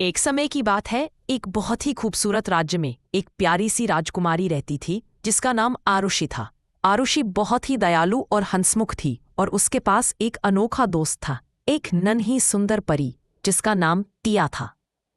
एक समय की बात है, एक बहुत ही खूबसूरत राज्य में एक प्यारी सी राजकुमारी रहती थी जिसका नाम आरुषि था। आरुषि बहुत ही दयालु और हंसमुख थी और उसके पास एक अनोखा दोस्त था, एक नन्ही सुंदर परी जिसका नाम टिया था।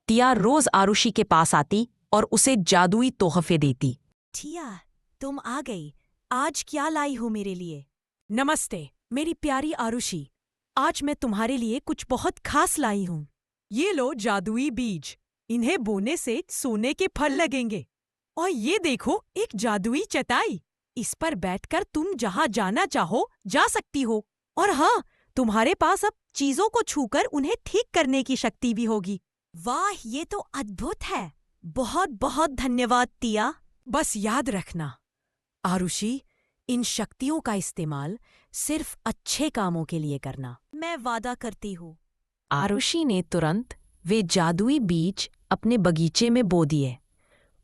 टिया रोज आरुषि के पास आती और उसे जादुई तोहफे देती। टिया, तुम आ गई। आज क्या लाई हो मेरे लिए? नमस्ते मेरी प्यारी आरुषि, आज मैं तुम्हारे लिए कुछ बहुत खास लाई हूँ। ये लो जादुई बीज, इन्हें बोने से सोने के फल लगेंगे। और ये देखो, एक जादुई चटाई, इस पर बैठकर तुम जहाँ जाना चाहो जा सकती हो। और हाँ, तुम्हारे पास अब चीजों को छूकर उन्हें ठीक करने की शक्ति भी होगी। वाह, ये तो अद्भुत है। बहुत बहुत धन्यवाद टिया। बस याद रखना आरुषि, इन शक्तियों का इस्तेमाल सिर्फ अच्छे कामों के लिए करना। मैं वादा करती हूँ। आरुषि ने तुरंत वे जादुई बीज अपने बगीचे में बो दिए।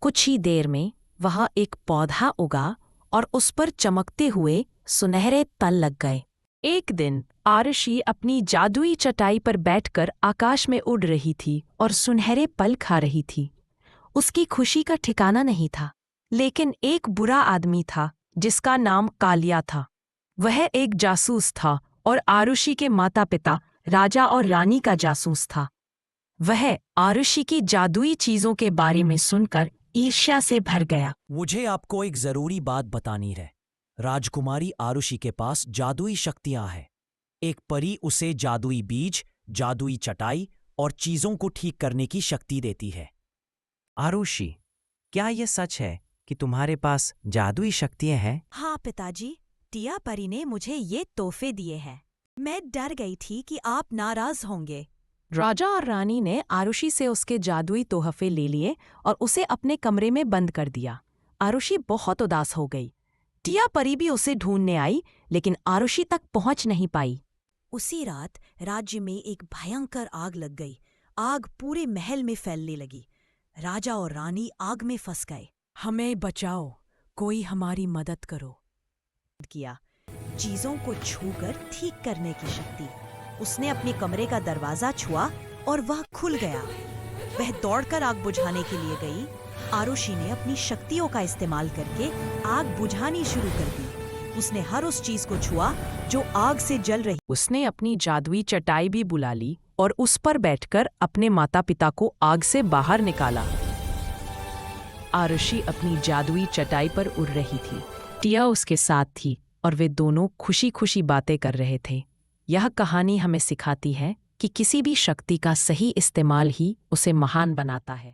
कुछ ही देर में वहां एक पौधा उगा और उस पर चमकते हुए सुनहरे तल लग गए। एक दिन आरुषि अपनी जादुई चटाई पर बैठकर आकाश में उड़ रही थी और सुनहरे पल खा रही थी। उसकी खुशी का ठिकाना नहीं था, लेकिन एक बुरा आदमी था जिसका नाम कालिया था। वह एक जासूस था और आरुषि के माता पिता राजा और रानी का जासूस था। वह आरुषि की जादुई चीजों के बारे में सुनकर ईर्ष्या से भर गया। मुझे आपको एक जरूरी बात बतानी है। राजकुमारी आरुषि के पास जादुई शक्तियां हैं। एक परी उसे जादुई बीज, जादुई चटाई और चीजों को ठीक करने की शक्ति देती है। आरुषि, क्या यह सच है कि तुम्हारे पास जादुई शक्तियां हैं? हाँ पिताजी, टिया परी ने मुझे ये तोहफे दिए हैं। मैं डर गई थी कि आप नाराज होंगे। राजा और रानी ने आरुषि से उसके जादुई तोहफे ले लिए और उसे अपने कमरे में बंद कर दिया। आरुषि बहुत उदास हो गई। टिया परी भी उसे ढूंढने आई, लेकिन आरुषि तक पहुंच नहीं पाई। उसी रात राज्य में एक भयंकर आग लग गई। आग पूरे महल में फैलने लगी। राजा और रानी आग में फंस गए। हमें बचाओ, कोई हमारी मदद करो। किया चीजों को छूकर ठीक करने की शक्ति। उसने अपने कमरे का दरवाजा छुआ और वह खुल गया। वह दौड़कर आग बुझाने के लिए गई। आरुषि ने अपनी शक्तियों का इस्तेमाल करके आग बुझानी शुरू कर दी। उसने हर उस चीज को छुआ जो आग से जल रही। उसने अपनी जादुई चटाई भी बुला ली और उस पर बैठकर अपने माता पिता को आग से बाहर निकाला। आरुषि अपनी जादुई चटाई पर उड़ रही थी। टिया उसके साथ थी और वे दोनों खुशी खुशी बातें कर रहे थे। यह कहानी हमें सिखाती है कि किसी भी शक्ति का सही इस्तेमाल ही उसे महान बनाता है।